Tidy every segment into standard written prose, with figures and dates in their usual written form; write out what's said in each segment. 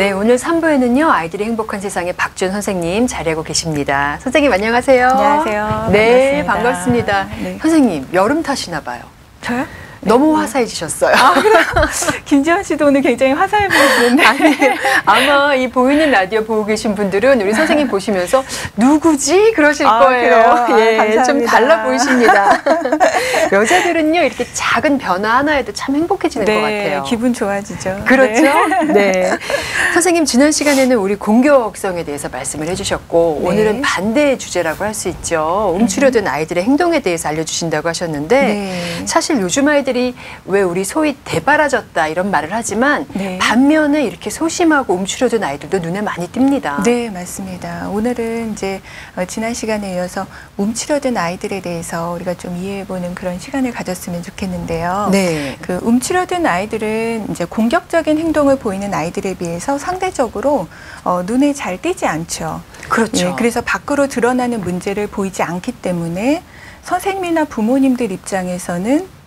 네, 오늘 3부에는요, 아이들이 행복한 세상에 박준 선생님 자리하고 계십니다. 선생님 안녕하세요. 안녕하세요. 네, 반갑습니다. 네. 선생님, 여름 탓이나 봐요. 저요? 너무 화사해지셨어요. 아, 김지원 씨도 오늘 굉장히 화사해 보이시는데. 아마 이 보이는 라디오 보고 계신 분들은 우리 선생님 보시면서 누구지? 그러실 거예요. 예, 좀 달라 보이십니다. 여자들은요, 이렇게 작은 변화 하나에도 참 행복해지는 것 같아요. 기분 좋아지죠. 그렇죠? 네. 선생님, 지난 시간에는 우리 공격성에 대해서 말씀을 해주셨고, 오늘은 반대의 주제라고 할 수 있죠. 움츠려든 아이들의 행동에 대해서 알려주신다고 하셨는데, 사실 요즘 아이들이 왜 우리 소위 대바라졌다 이런 말을 하지만 반면에 이렇게 소심하고 움츠려든 아이들도 눈에 많이 띕니다. 네, 맞습니다. 오늘은 이제 지난 시간에 이어서 움츠려든 아이들에 대해서 우리가 좀 이해해보는 그런 시간을 가졌으면 좋겠는데요. 네. 그 움츠려든 아이들은 이제 공격적인 행동을 보이는 아이들에 비해서 상대적으로 눈에 잘 띄지 않죠. 그렇죠. 예, 그래서 밖으로 드러나는 문제를 보이지 않기 때문에 선생님이나 부모님들 입장에서는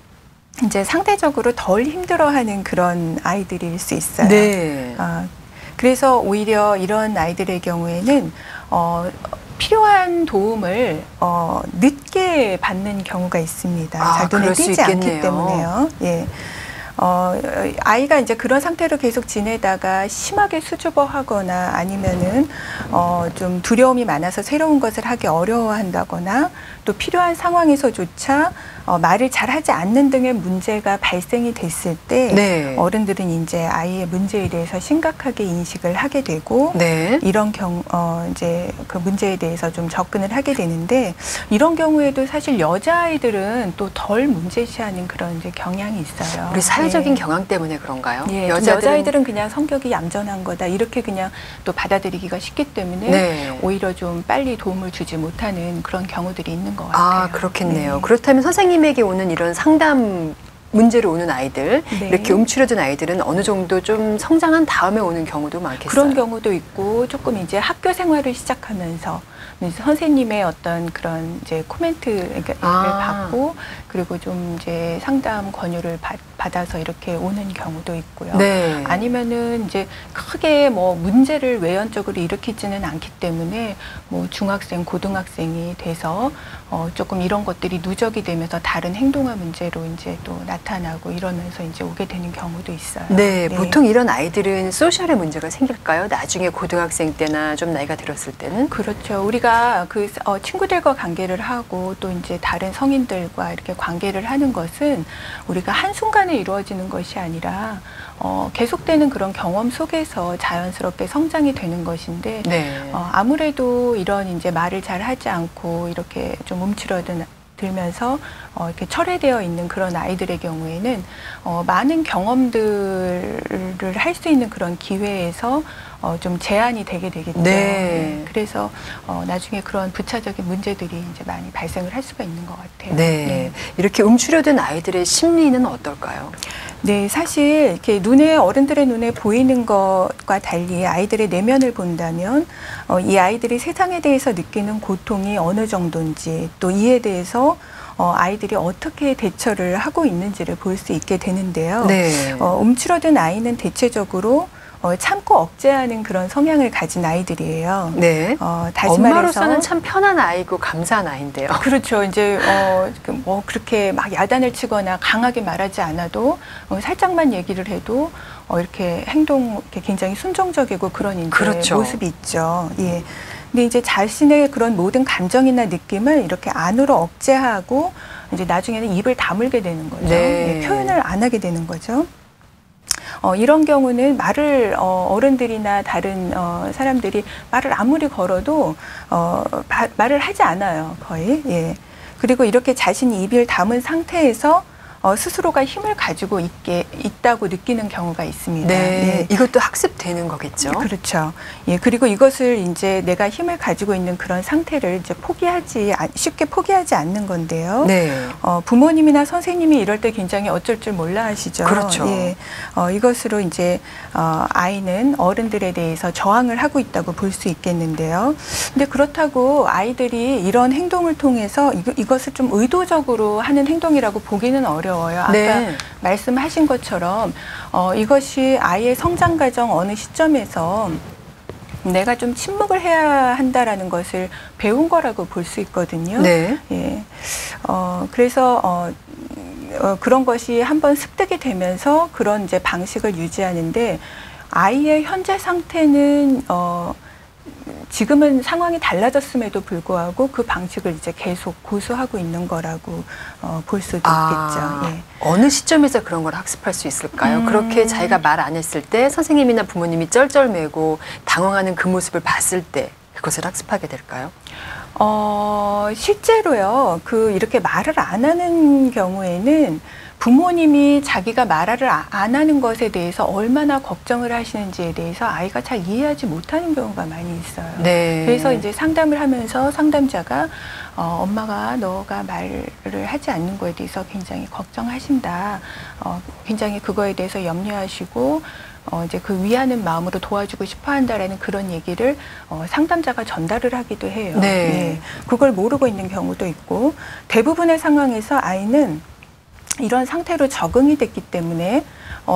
이제 상대적으로 덜 힘들어하는 그런 아이들일 수 있어요. 네. 그래서 오히려 이런 아이들의 경우에는 필요한 도움을 늦게 받는 경우가 있습니다. 잘 눈에 띄지 않기 때문에요. 예. 아이가 이제 그런 상태로 계속 지내다가 심하게 수줍어하거나 아니면은 좀 두려움이 많아서 새로운 것을 하기 어려워한다거나 또 필요한 상황에서조차 말을 잘하지 않는 등의 문제가 발생이 됐을 때 어른들은 이제 아이의 문제에 대해서 심각하게 인식을 하게 되고 이런 이제 그 문제에 대해서 좀 접근을 하게 되는데 이런 경우에도 사실 여자아이들은 또 덜 문제시하는 그런 이제 경향이 있어요. 우리 사회적인 경향 때문에 그런가요? 예, 여자아이들은 그냥 성격이 얌전한 거다 이렇게 그냥 또 받아들이기가 쉽기 때문에 오히려 좀 빨리 도움을 주지 못하는 그런 경우들이 있는 것 같아요. 아, 그렇겠네요. 그렇다면 선생님에게 오는 이런 상담 문제로 오는 아이들, 이렇게 움츠려든 아이들은 어느 정도 좀 성장한 다음에 오는 경우도 많겠어요? 그런 경우도 있고 조금 이제 학교 생활을 시작하면서 선생님의 어떤 그런 이제 코멘트를 받고 그리고 좀 이제 상담 권유를 받아서 이렇게 오는 경우도 있고요. 아니면은 이제 크게 뭐 문제를 외연적으로 일으키지는 않기 때문에 뭐 중학생, 고등학생이 돼서 조금 이런 것들이 누적이 되면서 다른 행동화 문제로 이제 또 나타나고 이러면서 이제 오게 되는 경우도 있어요. 네, 보통 이런 아이들은 소셜의 문제가 생길까요? 나중에 고등학생 때나 좀 나이가 들었을 때는? 그렇죠. 우리가 그 친구들과 관계를 하고 또 이제 다른 성인들과 이렇게 관계를 하는 것은 우리가 한순간에 이루어지는 것이 아니라 계속되는 그런 경험 속에서 자연스럽게 성장이 되는 것인데 아무래도 이런 이제 말을 잘 하지 않고 이렇게 좀 움츠러들면서 이렇게 철회되어 있는 그런 아이들의 경우에는 많은 경험들을 할 수 있는 그런 기회에서 좀 제한이 되게 되겠죠. 그래서 나중에 그런 부차적인 문제들이 이제 많이 발생을 할 수가 있는 것 같아요. 이렇게 움츠려든 아이들의 심리는 어떨까요? 네, 사실 이렇게 어른들의 눈에 보이는 것과 달리 아이들의 내면을 본다면 이 아이들이 세상에 대해서 느끼는 고통이 어느 정도인지 또 이에 대해서 아이들이 어떻게 대처를 하고 있는지를 볼 수 있게 되는데요. 움츠러든 아이는 대체적으로 참고 억제하는 그런 성향을 가진 아이들이에요. 다시 엄마로서는 참 편한 아이고 감사한 아이인데요. 그렇죠. 이제 뭐 그렇게 막 야단을 치거나 강하게 말하지 않아도 살짝만 얘기를 해도 이렇게 이렇게 굉장히 순종적이고 그런 이제 모습이 있죠. 근데 이제 자신의 그런 모든 감정이나 느낌을 이렇게 안으로 억제하고 이제 나중에는 입을 다물게 되는 거죠. 표현을 안 하게 되는 거죠. 이런 경우는 말을 어른들이나 다른 사람들이 말을 아무리 걸어도 말을 하지 않아요, 거의. 그리고 이렇게 자신이 입을 다문 상태에서 스스로가 힘을 가지고 있다고 느끼는 경우가 있습니다. 이것도 학습되는 거겠죠? 그렇죠. 그리고 이것을 이제 내가 힘을 가지고 있는 그런 상태를 이제 쉽게 포기하지 않는 건데요. 부모님이나 선생님이 이럴 때 굉장히 어쩔 줄 몰라 하시죠. 이것으로 이제 아이는 어른들에 대해서 저항을 하고 있다고 볼 수 있겠는데요. 근데 그렇다고 아이들이 이런 행동을 통해서 이것을 좀 의도적으로 하는 행동이라고 보기는 어려워요. 어려워요. 아까 네. 말씀하신 것처럼 이것이 아이의 성장 과정 어느 시점에서 내가 좀 침묵을 해야 한다라는 것을 배운 거라고 볼 수 있거든요. 네. 예. 그래서 그런 것이 한번 습득이 되면서 그런 이제 방식을 유지하는데 아이의 현재 상태는 지금은 상황이 달라졌음에도 불구하고 그 방식을 이제 계속 고수하고 있는 거라고 볼 수도 있겠죠. 예. 어느 시점에서 그런 걸 학습할 수 있을까요? 그렇게 자기가 말 안 했을 때 선생님이나 부모님이 쩔쩔매고 당황하는 그 모습을 봤을 때 그것을 학습하게 될까요? 실제로요. 이렇게 말을 안 하는 경우에는 부모님이 자기가 말을 안 하는 것에 대해서 얼마나 걱정을 하시는지에 대해서 아이가 잘 이해하지 못하는 경우가 많이 있어요. 네. 그래서 이제 상담을 하면서 상담자가 엄마가 너가 말을 하지 않는 거에 대해서 굉장히 걱정하신다. 굉장히 그거에 대해서 염려하시고 이제 그 위하는 마음으로 도와주고 싶어 한다라는 그런 얘기를 상담자가 전달을 하기도 해요. 네. 네. 그걸 모르고 있는 경우도 있고 대부분의 상황에서 아이는 이런 상태로 적응이 됐기 때문에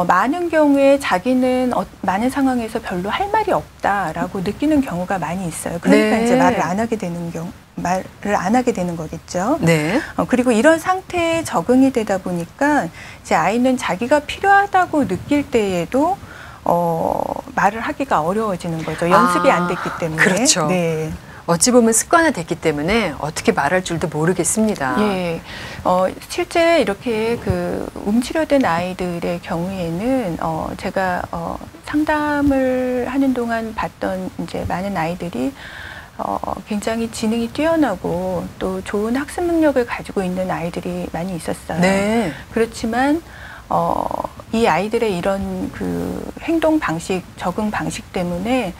많은 경우에 자기는 많은 상황에서 별로 할 말이 없다라고 느끼는 경우가 많이 있어요. 그러니까 네. 이제 말을 안 하게 되는 거겠죠. 네. 그리고 이런 상태에 적응이 되다 보니까 이제 아이는 자기가 필요하다고 느낄 때에도 말을 하기가 어려워지는 거죠. 연습이 안 됐기 때문에. 그렇죠. 네. 어찌 보면 습관화됐기 때문에 어떻게 말할 줄도 모르겠습니다. 예. 실제 이렇게 움츠려든 아이들의 경우에는 제가 상담을 하는 동안 봤던 이제 많은 아이들이 굉장히 지능이 뛰어나고 또 좋은 학습 능력을 가지고 있는 아이들이 많이 있었어요. 네. 그렇지만 이 아이들의 이런 행동 방식, 적응 방식 때문에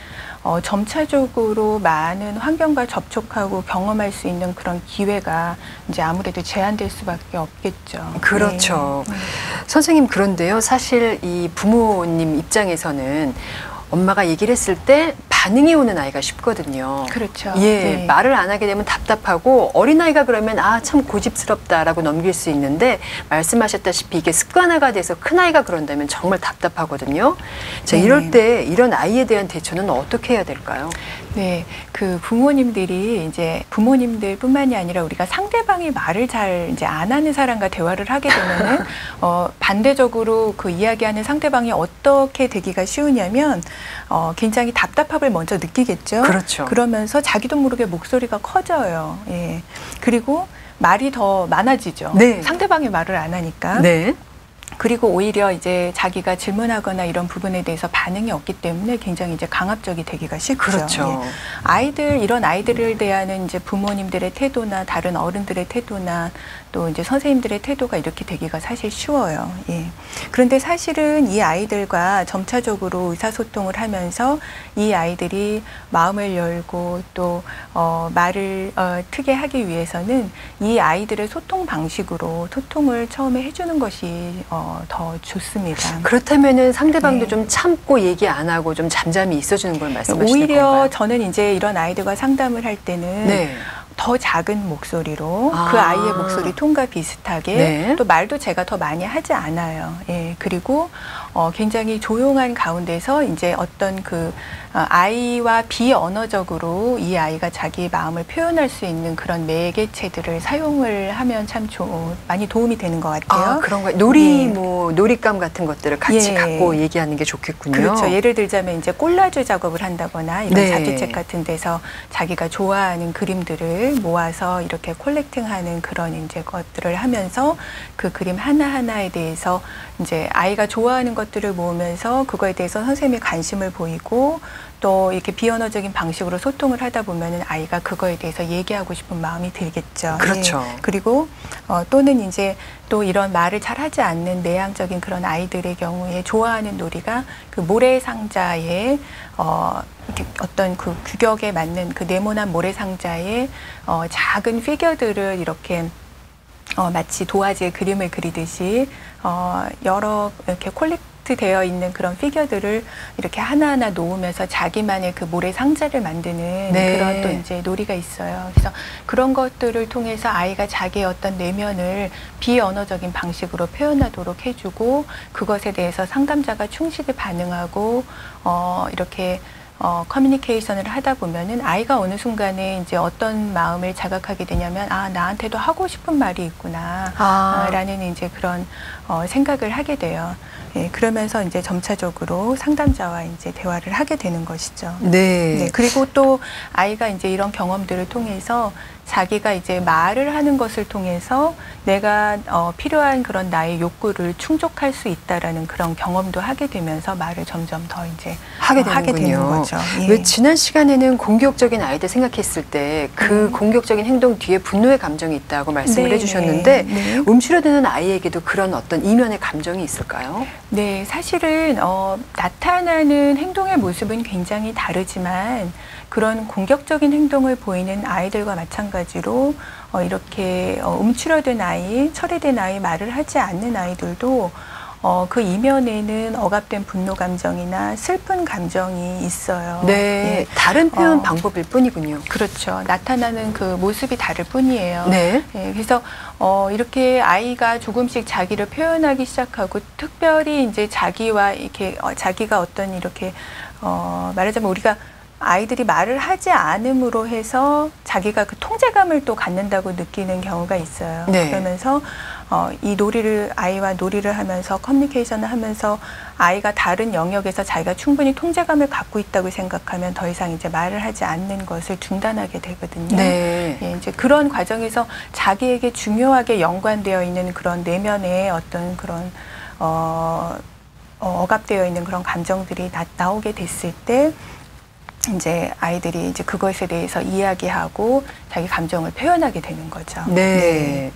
점차적으로 많은 환경과 접촉하고 경험할 수 있는 그런 기회가 이제 아무래도 제한될 수밖에 없겠죠. 그렇죠. 네. 선생님, 그런데요. 사실 이 부모님 입장에서는 엄마가 얘기를 했을 때 반응이 오는 아이가 쉽거든요. 그렇죠. 예, 네. 말을 안 하게 되면 답답하고 어린아이가 그러면 참 고집스럽다라고 넘길 수 있는데 말씀하셨다시피 이게 습관화가 돼서 큰아이가 그런다면 정말 답답하거든요. 자, 이럴 때 이런 아이에 대한 대처는 어떻게 해야 될까요? 네, 부모님들이 이제 부모님들뿐만이 아니라 우리가 상대방이 말을 잘 이제 안 하는 사람과 대화를 하게 되면은 반대적으로 이야기하는 상대방이 어떻게 되기가 쉬우냐면 굉장히 답답함을 먼저 느끼겠죠. 그렇죠. 그러면서 자기도 모르게 목소리가 커져요. 예. 그리고 말이 더 많아지죠. 네. 상대방이 말을 안 하니까. 네. 그리고 오히려 이제 자기가 질문하거나 이런 부분에 대해서 반응이 없기 때문에 굉장히 이제 강압적이 되기가 쉽죠. 그렇죠. 예. 이런 아이들을 대하는 이제 부모님들의 태도나 다른 어른들의 태도나 또 이제 선생님들의 태도가 이렇게 되기가 사실 쉬워요. 예. 그런데 사실은 이 아이들과 점차적으로 의사소통을 하면서 이 아이들이 마음을 열고 또 말을 트게 하기 위해서는 이 아이들의 소통 방식으로 소통을 처음에 해주는 것이 더 좋습니다. 그렇다면은 상대방도 네. 좀 참고 얘기 안 하고 좀 잠잠히 있어주는 걸 말씀하시는 오히려 건가요? 저는 이제 이런 아이들과 상담을 할 때는 네. 더 작은 목소리로 그 아이의 목소리 톤과 비슷하게 네. 또 말도 제가 더 많이 하지 않아요. 예, 그리고 굉장히 조용한 가운데서 이제 어떤 아이와 비언어적으로 이 아이가 자기 마음을 표현할 수 있는 그런 매개체들을 사용을 하면 참 많이 도움이 되는 것 같아요. 그런가요? 예. 놀잇감 같은 것들을 같이 예. 갖고 얘기하는 게 좋겠군요. 그렇죠. 예를 들자면 이제 콜라주 작업을 한다거나 이런 네. 잡지책 같은 데서 자기가 좋아하는 그림들을 모아서 이렇게 콜렉팅하는 그런 이제 것들을 하면서 그 그림 하나하나에 대해서 이제 아이가 좋아하는 것들을 모으면서 그거에 대해서 선생님이 관심을 보이고 또 이렇게 비언어적인 방식으로 소통을 하다 보면은 아이가 그거에 대해서 얘기하고 싶은 마음이 들겠죠. 그렇죠. 예. 그리고 또는 이제 또 이런 말을 잘 하지 않는 내향적인 그런 아이들의 경우에 좋아하는 놀이가 모래상자에 이렇게 어떤 규격에 맞는 네모난 모래상자에 작은 피겨들을 이렇게 마치 도화지에 그림을 그리듯이 여러 이렇게 콜렉트 되어 있는 그런 피규어들을 이렇게 하나하나 놓으면서 자기만의 그 모래 상자를 만드는 네. 그런 또 이제 놀이가 있어요. 그래서 그런 것들을 통해서 아이가 자기의 어떤 내면을 비언어적인 방식으로 표현하도록 해주고 그것에 대해서 상담자가 충실히 반응하고 이렇게 커뮤니케이션을 하다 보면은 아이가 어느 순간에 이제 어떤 마음을 자각하게 되냐면 나한테도 하고 싶은 말이 있구나 라는 이제 그런 생각을 하게 돼요. 예, 그러면서 이제 점차적으로 상담자와 이제 대화를 하게 되는 것이죠. 네. 네. 그리고 또 아이가 이제 이런 경험들을 통해서 자기가 이제 말을 하는 것을 통해서 내가 필요한 그런 나의 욕구를 충족할 수 있다라는 그런 경험도 하게 되면서 말을 점점 더 이제 하게 되는 거죠. 예. 왜 지난 시간에는 공격적인 아이들 생각했을 때 그 공격적인 행동 뒤에 분노의 감정이 있다고 말씀을 해주셨는데 움츠러드는 아이에게도 그런 어떤 이면의 감정이 있을까요? 네, 사실은 나타나는 행동의 모습은 굉장히 다르지만 그런 공격적인 행동을 보이는 아이들과 마찬가지로 이렇게 움츠러든 아이, 철회된 아이, 말을 하지 않는 아이들도 그 이면에는 억압된 분노 감정이나 슬픈 감정이 있어요. 네, 예. 다른 표현 방법일 뿐이군요. 그렇죠. 나타나는 그 모습이 다를 뿐이에요. 네. 예, 그래서 이렇게 아이가 조금씩 자기를 표현하기 시작하고 특별히 이제 자기와 이렇게 자기가 어떤 이렇게 말하자면 우리가 아이들이 말을 하지 않음으로 해서 자기가 그 통제감을 또 갖는다고 느끼는 경우가 있어요. 네. 그러면서 이 아이와 놀이를 하면서 커뮤니케이션을 하면서 아이가 다른 영역에서 자기가 충분히 통제감을 갖고 있다고 생각하면 더 이상 이제 말을 하지 않는 것을 중단하게 되거든요. 네. 예, 이제 그런 과정에서 자기에게 중요하게 연관되어 있는 그런 내면의 어떤 그런 억압되어 있는 그런 감정들이 나오게 됐을 때 이제 아이들이 이제 그것에 대해서 이야기하고 자기 감정을 표현하게 되는 거죠. 네.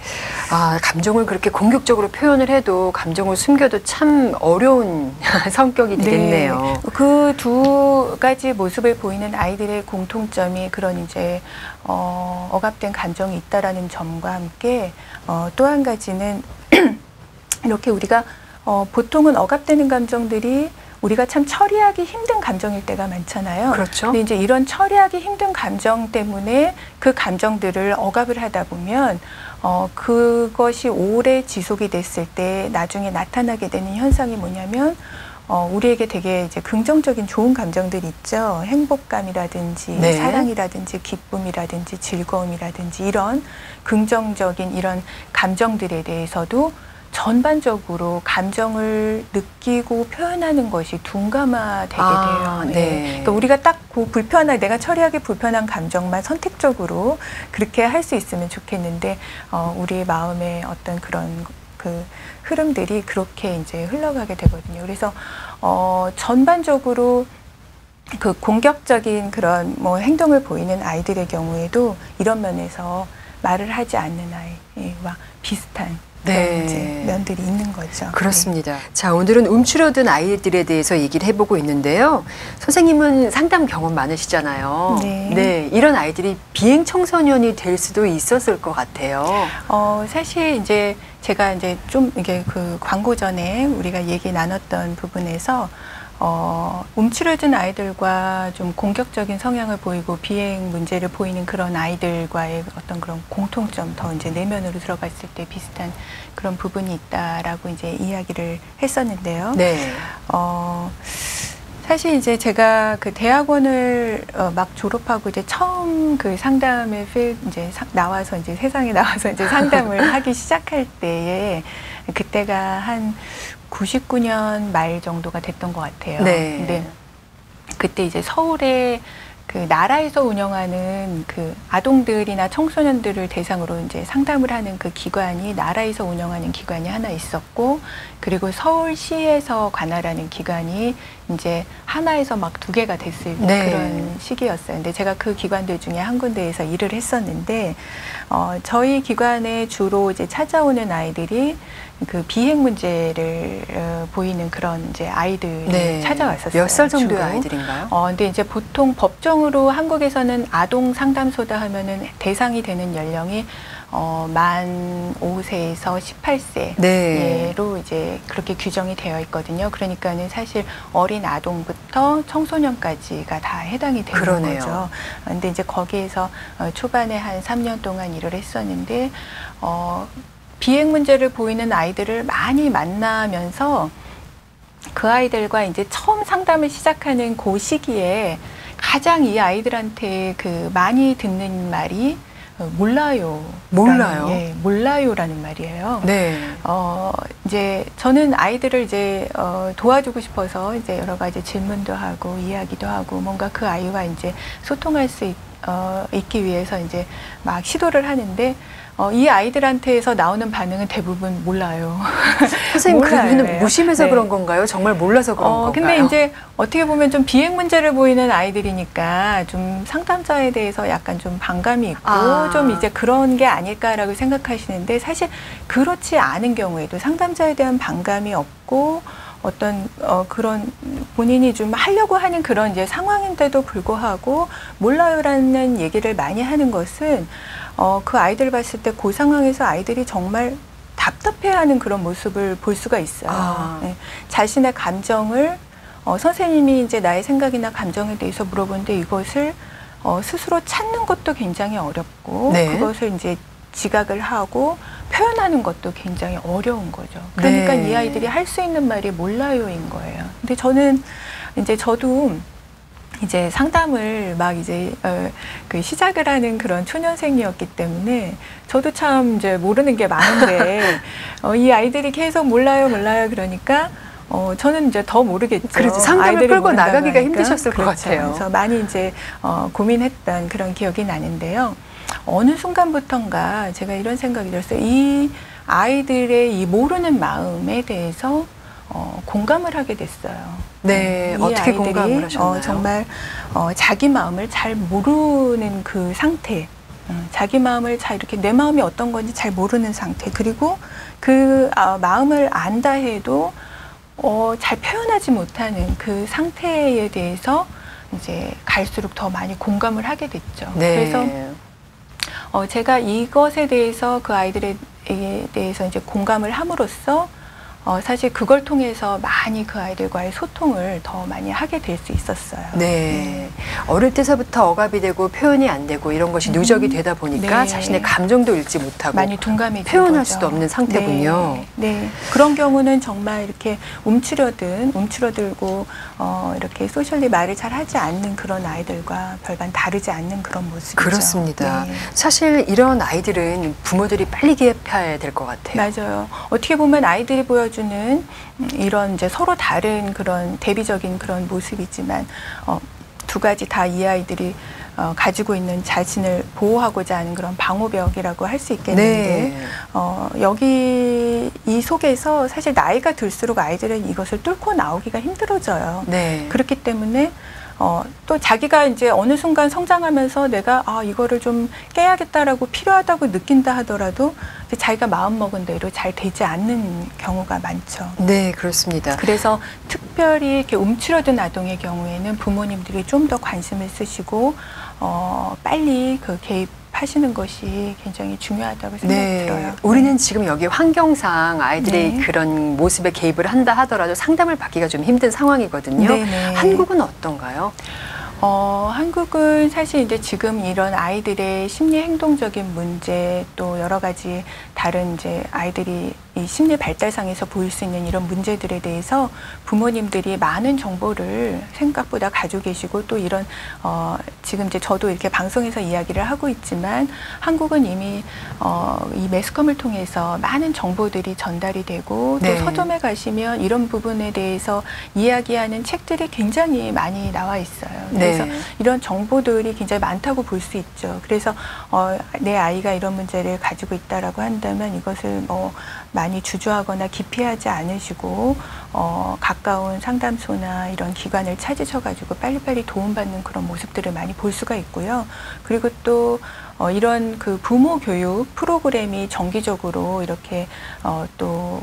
감정을 그렇게 공격적으로 표현을 해도 감정을 숨겨도 참 어려운 성격이 되겠네요. 네. 그 두 가지 모습을 보이는 아이들의 공통점이 그런 이제 억압된 감정이 있다라는 점과 함께 또 한 가지는 이렇게 우리가 보통은 억압되는 감정들이 우리가 참 처리하기 힘든 감정일 때가 많잖아요. 그렇죠. 근데 이제 이런 처리하기 힘든 감정 때문에 그 감정들을 억압을 하다 보면 그것이 오래 지속이 됐을 때 나중에 나타나게 되는 현상이 뭐냐면 우리에게 되게 이제 긍정적인 좋은 감정들이 있죠. 행복감이라든지 네. 사랑이라든지 기쁨이라든지 즐거움이라든지 이런 긍정적인 이런 감정들에 대해서도 전반적으로 감정을 느끼고 표현하는 것이 둔감화되게 돼요. 네. 그러니까 우리가 딱 그 내가 처리하기 불편한 감정만 선택적으로 그렇게 할 수 있으면 좋겠는데 우리의 마음의 어떤 그런 그 흐름들이 그렇게 이제 흘러가게 되거든요. 그래서 전반적으로 그 공격적인 그런 뭐 행동을 보이는 아이들의 경우에도 이런 면에서 말을 하지 않는 아이와 비슷한 네. 면들이 있는 거죠. 그렇습니다. 네. 자, 오늘은 움츠러든 아이들에 대해서 얘기를 해보고 있는데요. 선생님은 상담 경험 많으시잖아요. 네. 네, 이런 아이들이 비행 청소년이 될 수도 있었을 것 같아요. 사실 이제 제가 이제 좀 이게 그 광고 전에 우리가 얘기 나눴던 부분에서 움츠러든 아이들과 좀 공격적인 성향을 보이고 비행 문제를 보이는 그런 아이들과의 어떤 그런 공통점, 더 이제 내면으로 들어갔을 때 비슷한 그런 부분이 있다라고 이제 이야기를 했었는데요. 네. 사실 이제 제가 그 대학원을 막 졸업하고 이제 처음 그 상담에 이제 나와서 이제 세상에 나와서 이제 상담을 하기 시작할 때에 그때가 한 99년 말 정도가 됐던 것 같아요. 네. 근데 그때 이제 서울에 그 나라에서 운영하는 그 아동들이나 청소년들을 대상으로 이제 상담을 하는 그 기관이 나라에서 운영하는 기관이 하나 있었고, 그리고 서울시에서 관할하는 기관이 이제 하나에서 막 두 개가 됐을 네. 그런 시기였어요. 근데 제가 그 기관들 중에 한 군데에서 일을 했었는데, 저희 기관에 주로 이제 찾아오는 아이들이 그 비행 문제를 보이는 그런 이제 아이들이 네. 찾아왔었어요. 몇 살 정도의 주로. 아이들인가요? 근데 이제 보통 법정으로 한국에서는 아동 상담소다 하면은 대상이 되는 연령이 만 5세에서 18세로 네. 이제 그렇게 규정이 되어 있거든요. 그러니까는 사실 어린 아동부터 청소년까지가 다 해당이 되는 그러네요. 거죠. 근데 이제 거기에서 초반에 한 3년 동안 일을 했었는데 비행 문제를 보이는 아이들을 많이 만나면서 그 아이들과 이제 처음 상담을 시작하는 그 시기에 가장 이 아이들한테 그 많이 듣는 말이 몰라요. 몰라요? 예, 몰라요라는 말이에요. 네. 이제 저는 아이들을 이제 도와주고 싶어서 이제 여러 가지 질문도 하고 이야기도 하고 뭔가 그 아이와 이제 소통할 수 있기 위해서 이제 막 시도를 하는데 이 아이들한테서 나오는 반응은 대부분 몰라요. 선생님, 그러면 무심해서 네. 그런 건가요? 정말 몰라서 그런 건가요? 근데 이제 어떻게 보면 좀 비행 문제를 보이는 아이들이니까 좀 상담자에 대해서 약간 좀 반감이 있고 좀 이제 그런 게 아닐까라고 생각하시는데 사실 그렇지 않은 경우에도 상담자에 대한 반감이 없고 어떤 그런 본인이 좀 하려고 하는 그런 이제 상황인데도 불구하고 몰라요라는 얘기를 많이 하는 것은 그 아이들 봤을 때 그 상황에서 아이들이 정말 답답해하는 그런 모습을 볼 수가 있어요. 네. 자신의 감정을 선생님이 이제 나의 생각이나 감정에 대해서 물어보는데 이것을 스스로 찾는 것도 굉장히 어렵고 네. 그것을 이제 지각을 하고 표현하는 것도 굉장히 어려운 거죠. 그러니까 네. 이 아이들이 할 수 있는 말이 몰라요인 거예요. 근데 저도 이제 상담을 막 이제 그 시작을 하는 그런 초년생이었기 때문에 저도 참 이제 모르는 게 많은데 이 아이들이 계속 몰라요 그러니까 저는 이제 더 모르겠죠. 그렇죠. 상담을 끌고 나가기가 힘드셨을 것 같아요. 그래서 많이 이제 고민했던 그런 기억이 나는데요. 어느 순간부턴가 제가 이런 생각이 들었어요. 이 아이들의 이 모르는 마음에 대해서 공감을 하게 됐어요. 네, 어떻게 공감을 하셨나요? 정말 자기 마음을 잘 모르는 그 상태, 자기 마음을 잘 이렇게 내 마음이 어떤 건지 잘 모르는 상태, 그리고 그 마음을 안다 해도 잘 표현하지 못하는 그 상태에 대해서 이제 갈수록 더 많이 공감을 하게 됐죠. 네. 그래서 제가 이것에 대해서 그 아이들에 대해서 이제 공감을 함으로써 사실 그걸 통해서 많이 그 아이들과의 소통을 더 많이 하게 될 수 있었어요. 네. 어릴 때서부터 억압이 되고 표현이 안 되고 이런 것이 누적이 되다 보니까 네. 자신의 감정도 읽지 못하고 많이 동감이 표현할 거죠. 수도 없는 상태군요. 네. 그런 경우는 정말 이렇게 움츠러들고 이렇게 소셜리 말을 잘 하지 않는 그런 아이들과 별반 다르지 않는 그런 모습이죠. 그렇습니다. 네. 사실 이런 아이들은 부모들이 빨리 개입해야 될 것 같아요. 맞아요. 어떻게 보면 아이들이 보여주는 이런 이제 서로 다른 그런 대비적인 그런 모습이지만 두 가지 다 이 아이들이 가지고 있는 자신을 보호하고자 하는 그런 방호벽이라고 할 수 있겠는데 네. 여기 이 속에서 사실 나이가 들수록 아이들은 이것을 뚫고 나오기가 힘들어져요. 네. 그렇기 때문에 또 자기가 이제 어느 순간 성장하면서 내가 이거를 좀 깨야겠다라고 필요하다고 느낀다 하더라도 이제 자기가 마음먹은 대로 잘 되지 않는 경우가 많죠. 네, 그렇습니다. 그래서 특별히 이렇게 움츠러든 아동의 경우에는 부모님들이 좀 더 관심을 쓰시고 빨리 그 개입하시는 것이 굉장히 중요하다고 생각이 들어요. 우리는 지금 여기 환경상 아이들이 네. 그런 모습에 개입을 한다 하더라도 상담을 받기가 좀 힘든 상황이거든요. 네네. 한국은 어떤가요? 한국은 사실 이제 지금 이런 아이들의 심리 행동적인 문제 또 여러 가지 다른 이제 아이들이 이 심리 발달상에서 보일 수 있는 이런 문제들에 대해서 부모님들이 많은 정보를 생각보다 가지고 계시고 또 이런 지금 이제 저도 이렇게 방송에서 이야기를 하고 있지만 한국은 이미 이 매스컴을 통해서 많은 정보들이 전달이 되고 또 네. 서점에 가시면 이런 부분에 대해서 이야기하는 책들이 굉장히 많이 나와 있어요. 그래서 네. 이런 정보들이 굉장히 많다고 볼 수 있죠. 그래서 내 아이가 이런 문제를 가지고 있다라고 한다면 이것을 많이 주저하거나 기피하지 않으시고 가까운 상담소나 이런 기관을 찾으셔가지고 빨리빨리 도움받는 그런 모습들을 많이 볼 수가 있고요. 그리고 또 이런 그 부모 교육 프로그램이 정기적으로 이렇게 또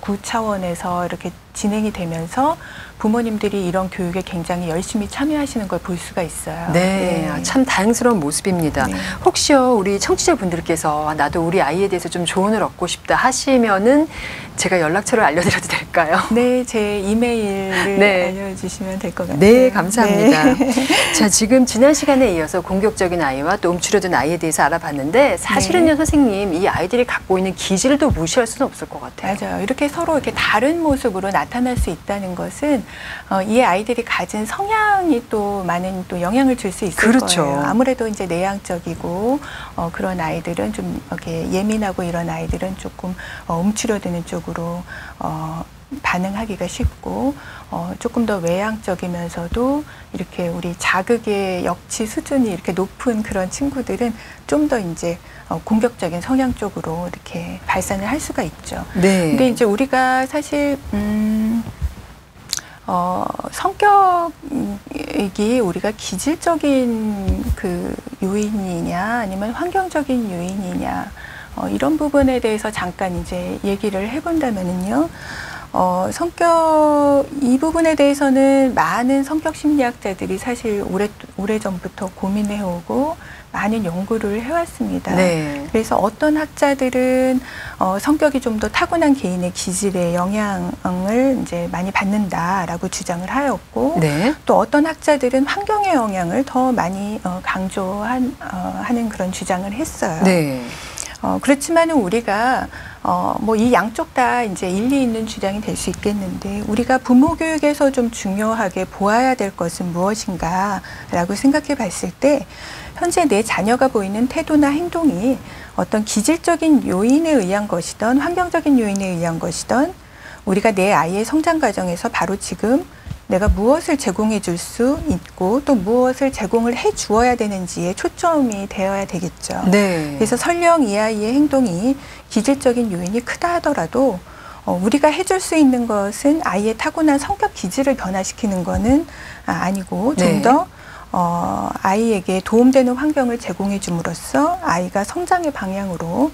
구 차원에서 이렇게 진행이 되면서 부모님들이 이런 교육에 굉장히 열심히 참여하시는 걸 볼 수가 있어요. 네, 네. 참 다양스러운 모습입니다. 네. 혹시요 우리 청취자분들께서 나도 우리 아이에 대해서 좀 조언을 얻고 싶다 하시면은 제가 연락처를 알려드려도 될까요? 네, 제 이메일을 네. 알려주시면 될 것 같아요. 네, 감사합니다. 네. 자, 지금 지난 시간에 이어서 공격적인 아이와 또 움츠러든 아이에 대해서 알아봤는데 사실은요, 네. 선생님, 이 아이들이 갖고 있는 기질도 무시할 수는 없을 것 같아요. 맞아요. 이렇게 서로 이렇게 다른 모습으로 나타날 수 있다는 것은 이 아이들이 가진 성향이 또 많은 또 영향을 줄 수 있을 그렇죠. 거예요. 아무래도 이제 내향적이고 그런 아이들은 좀 이렇게 예민하고 이런 아이들은 조금 움츠러드는 쪽으로 반응하기가 쉽고 조금 더 외향적이면서도 이렇게 우리 자극의 역치 수준이 이렇게 높은 그런 친구들은 좀 더 이제 공격적인 성향 쪽으로 이렇게 발산을 할 수가 있죠. 네. 근데 이제 우리가 사실 성격이 우리가 기질적인 그 요인이냐 아니면 환경적인 요인이냐 이런 부분에 대해서 잠깐 이제 얘기를 해본다면은요. 성격 이 부분에 대해서는 많은 성격 심리학자들이 사실 오래전부터 고민해오고 많은 연구를 해왔습니다. 네. 그래서 어떤 학자들은 성격이 좀 더 타고난 개인의 기질에 영향을 이제 많이 받는다라고 주장을 하였고, 네. 또 어떤 학자들은 환경의 영향을 더 많이 하는 그런 주장을 했어요. 네. 그렇지만은 우리가 뭐 이 양쪽 다 이제 일리 있는 주장이 될 수 있겠는데 우리가 부모 교육에서 좀 중요하게 보아야 될 것은 무엇인가라고 생각해 봤을 때 현재 내 자녀가 보이는 태도나 행동이 어떤 기질적인 요인에 의한 것이든 환경적인 요인에 의한 것이든 우리가 내 아이의 성장 과정에서 바로 지금 내가 무엇을 제공해 줄 수 있고 또 무엇을 제공을 해 주어야 되는지에 초점이 되어야 되겠죠. 네. 그래서 설령 이 아이의 행동이 기질적인 요인이 크다 하더라도 우리가 해줄 수 있는 것은 아이의 타고난 성격 기질을 변화시키는 거는 아니고 좀 더 아이에게 도움되는 환경을 제공해 줌으로써 아이가 성장의 방향으로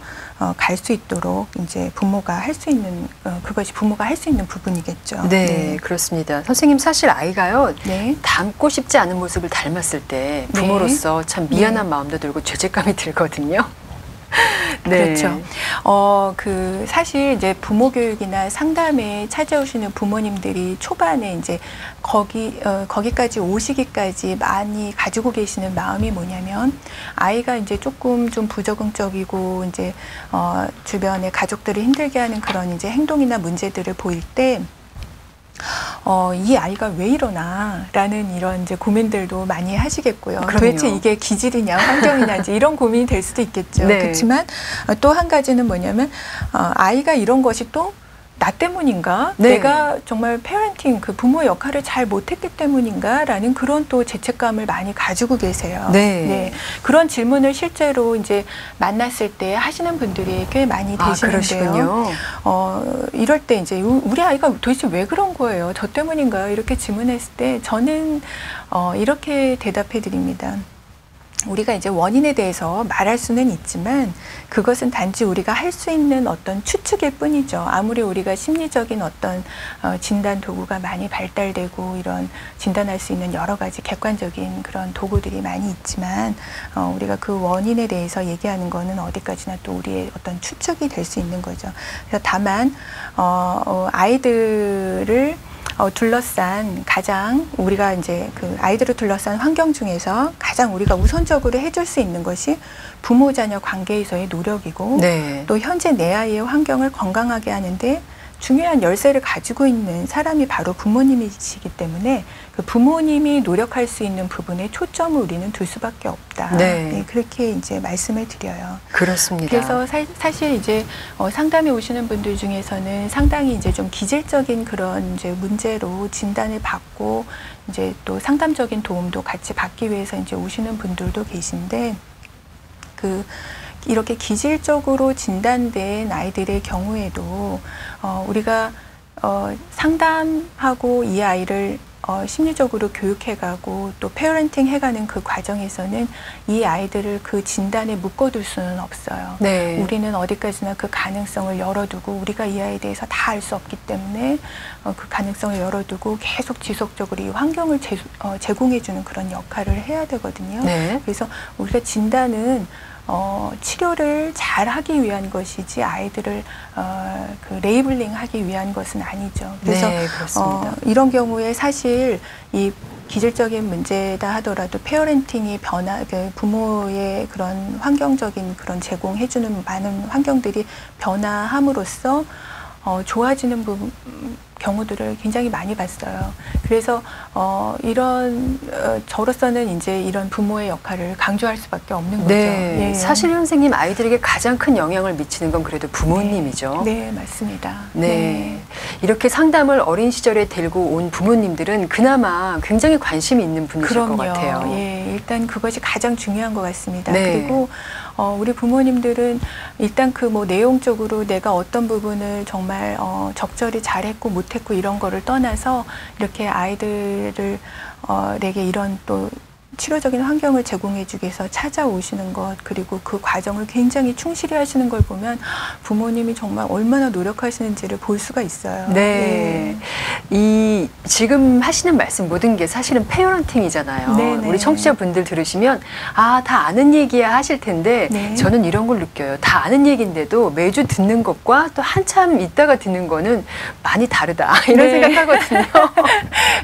갈 수 있도록 이제 부모가 할 수 있는 그것이 부모가 할 수 있는 부분이겠죠. 네, 네, 그렇습니다. 선생님 사실 아이가요 네. 닮고 싶지 않은 모습을 닮았을 때 부모로서 네. 참 미안한 네. 마음도 들고 죄책감이 들거든요. 네. 그렇죠. 사실 이제 부모 교육이나 상담에 찾아오시는 부모님들이 초반에 이제 거기까지 오시기까지 많이 가지고 계시는 마음이 뭐냐면 아이가 이제 조금 좀 부적응적이고 이제 주변의 가족들을 힘들게 하는 그런 이제 행동이나 문제들을 보일 때 이 아이가 왜 이러나 라는 이런 이제 고민들도 많이 하시겠고요. 그럼요. 도대체 이게 기질이냐 환경이냐 이제 이런 고민이 될 수도 있겠죠. 네. 그렇지만 또 한 가지는 뭐냐면 아이가 이런 것이 또 나 때문인가? 네. 내가 정말 페어런팅 그 부모 역할을 잘 못했기 때문인가라는 그런 또 죄책감을 많이 가지고 계세요. 네. 네. 그런 질문을 실제로 이제 만났을 때 하시는 분들이 꽤 많이 계시는데요. 이럴 때 이제 우리 아이가 도대체 왜 그런 거예요? 저 때문인가요? 이렇게 질문했을 때 저는 이렇게 대답해 드립니다. 우리가 이제 원인에 대해서 말할 수는 있지만 그것은 단지 우리가 할 수 있는 어떤 추측일 뿐이죠. 아무리 우리가 심리적인 어떤 진단 도구가 많이 발달되고 이런 진단할 수 있는 여러 가지 객관적인 그런 도구들이 많이 있지만 우리가 그 원인에 대해서 얘기하는 거는 어디까지나 또 우리의 어떤 추측이 될 수 있는 거죠. 그래서 다만 아이들을 둘러싼 가장 우리가 이제 그 아이들을 둘러싼 환경 중에서 가장 우리가 우선적으로 해줄 수 있는 것이 부모 자녀 관계에서의 노력이고 네. 또 현재 내 아이의 환경을 건강하게 하는데 중요한 열쇠를 가지고 있는 사람이 바로 부모님이시기 때문에 그 부모님이 노력할 수 있는 부분에 초점을 우리는 둘 수밖에 없다. 네. 네, 그렇게 이제 말씀을 드려요. 그렇습니다. 그래서 사실 이제 상담에 오시는 분들 중에서는 상당히 이제 좀 기질적인 그런 이제 문제로 진단을 받고 이제 또 상담적인 도움도 같이 받기 위해서 이제 오시는 분들도 계신데 이렇게 기질적으로 진단된 아이들의 경우에도 우리가 상담하고 이 아이를 심리적으로 교육해가고 또 페어런팅 해가는 그 과정에서는 이 아이들을 그 진단에 묶어둘 수는 없어요. 네. 우리는 어디까지나 그 가능성을 열어두고 우리가 이 아이에 대해서 다 알 수 없기 때문에 그 가능성을 열어두고 계속 지속적으로 이 환경을 제공해주는 그런 역할을 해야 되거든요. 네. 그래서 우리가 진단은 치료를 잘 하기 위한 것이지 아이들을 그 레이블링하기 위한 것은 아니죠. 그래서 네, 그렇습니다. 이런 경우에 사실 이 기질적인 문제다 하더라도 페어렌팅이 부모의 그런 환경적인 그런 제공해주는 많은 환경들이 변화함으로써 좋아지는 경우들을 굉장히 많이 봤어요. 그래서 저로서는 이제 이런 부모의 역할을 강조할 수밖에 없는 거죠. 네, 예. 사실 선생님 아이들에게 가장 큰 영향을 미치는 건 그래도 부모님이죠. 네, 맞습니다. 네. 이렇게 상담을 어린 시절에 들고 온 부모님들은 그나마 굉장히 관심이 있는 분이실 것 같아요. 예, 일단 그것이 가장 중요한 것 같습니다. 네. 그리고 우리 부모님들은 일단 그 뭐 내용적으로 내가 어떤 부분을 정말 적절히 잘했고 못했고 이런 거를 떠나서 이렇게 아이들을 내게 이런 또 치료적인 환경을 제공해주기 위해서 찾아오시는 것, 그리고 그 과정을 굉장히 충실히 하시는 걸 보면 부모님이 정말 얼마나 노력하시는지를 볼 수가 있어요. 네. 이 지금 하시는 말씀 모든 게 사실은 페어런팅이잖아요. 네네. 우리 청취자분들 들으시면 다 아는 얘기야 하실 텐데 네. 저는 이런 걸 느껴요. 다 아는 얘기인데도 매주 듣는 것과 또 한참 있다가 듣는 거는 많이 다르다 이런 네. 생각하거든요.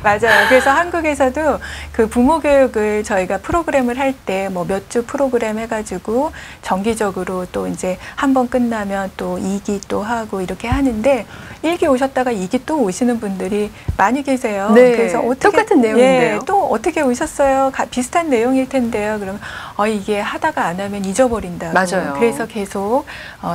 맞아요. 그래서 한국에서도 그 부모 교육을 저희가 프로그램을 할 때 뭐 몇 주 프로그램 해가지고 정기적으로 또 이제 한 번 끝나면 또 2기 또 하고 이렇게 하는데 1기 오셨다가 2기 또 오시는 분들이 많이 계세요. 네. 그래서 똑같은 내용인데요. 예, 또 어떻게 오셨어요? 비슷한 내용일 텐데요. 그러면 이게 하다가 안 하면 잊어버린다고. 맞아요. 그래서 계속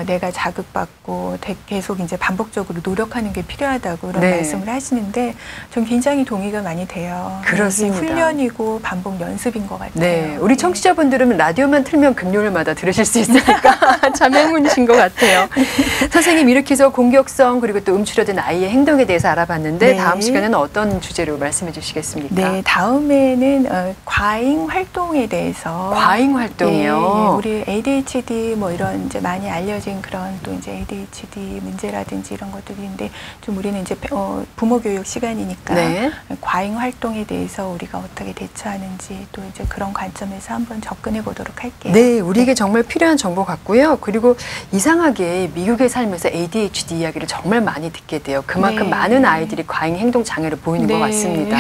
내가 자극받고 계속 이제 반복적으로 노력하는 게 필요하다고 그런 네. 말씀을 하시는데 전 굉장히 동의가 많이 돼요. 그렇습니다. 이게 훈련이고 반복 연습인 것 같아요. 네, 우리 청취자분들은 라디오만 틀면 금요일마다 들으실 수 있으니까 참 행운이신 것 같아요. 선생님 이렇게 해서 공격성 그리고 또 음추려든 아이의 행동에 대해서 알아봤는데 네. 다음 시간에는 어떤 주제로 말씀해 주시겠습니까? 네, 다음에는 과잉 활동에 대해서. 과잉 활동이요. 예, 우리 ADHD 뭐 이런 이제 많이 알려진 그런 또 이제 ADHD 문제라든지 이런 것들인데 좀 우리는 이제 부모 교육 시간이니까 네. 과잉 활동에 대해서 우리가 어떻게 대처하는지 또 이제 그런 관점에서 한번 접근해 보도록 할게요. 네, 우리에게 정말 필요한 정보 같고요. 그리고 이상하게 미국에 살면서 ADHD 이야기를 정말 많이 듣게 돼요. 그만큼 네. 많은 아이들이 과잉 행동 장애를 보이는 네. 것 같습니다.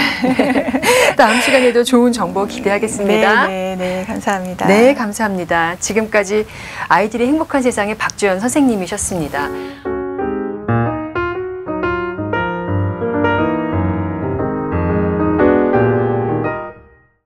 다음 시간에도 좋은 정보 기대하겠습니다. 네, 감사합니다. 네, 감사합니다. 지금까지 아이들이 행복한 세상의 박주연 선생님이셨습니다.